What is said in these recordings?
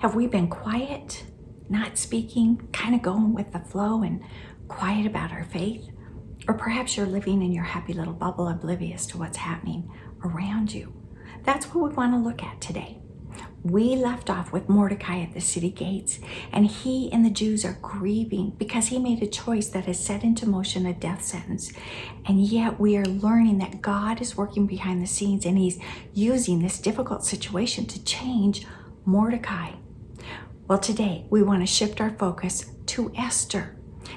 Have we been quiet, not speaking, kind of going with the flow and quiet about our faith? Or perhaps you're living in your happy little bubble, oblivious to what's happening around you. That's what we want to look at today. We left off with Mordecai at the city gates, and he and the Jews are grieving because he made a choice that has set into motion a death sentence. And yet we are learning that God is working behind the scenes, and he's using this difficult situation to change Mordecai. Well, today we want to shift our focus to Esther.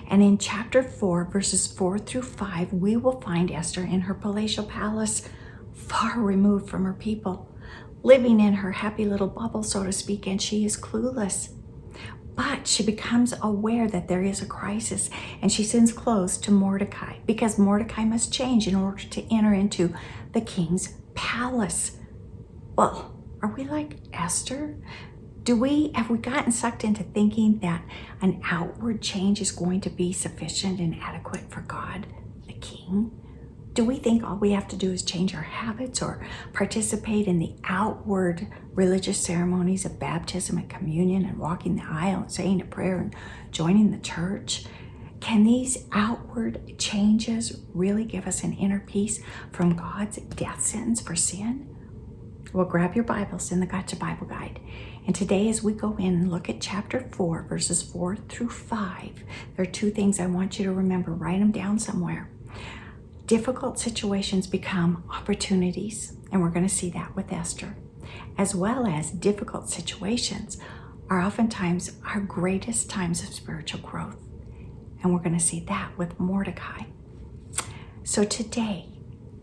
And in chapter 4, verses 4 through 5, we will find Esther in her palatial palace, far removed from her people, living in her happy little bubble, so to speak, and she is clueless. But she becomes aware that there is a crisis, and she sends clothes to Mordecai because Mordecai must change in order to enter into the king's palace. Well, are we like Esther? Have we gotten sucked into thinking that an outward change is going to be sufficient and adequate for God, the King? Do we think all we have to do is change our habits or participate in the outward religious ceremonies of baptism and communion and walking the aisle and saying a prayer and joining the church? Can these outward changes really give us an inner peace from God's death sentence for sin? Well, grab your Bibles in the Gotcha Bible Guide. And today as we go in and look at chapter 4, verses 4 through 5, there are two things I want you to remember. Write them down somewhere. Difficult situations become opportunities, and we're going to see that with Esther, as well as difficult situations are oftentimes our greatest times of spiritual growth. And we're going to see that with Mordecai. So today,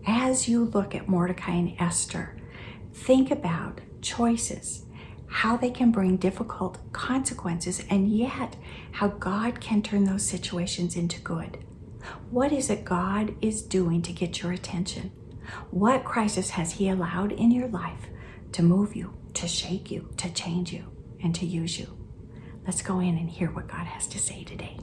as you look at Mordecai and Esther, think about choices, how they can bring difficult consequences, and yet how God can turn those situations into good. What is it God is doing to get your attention? What crisis has he allowed in your life to move you, to shake you, to change you, and to use you? Let's go in and hear what God has to say today.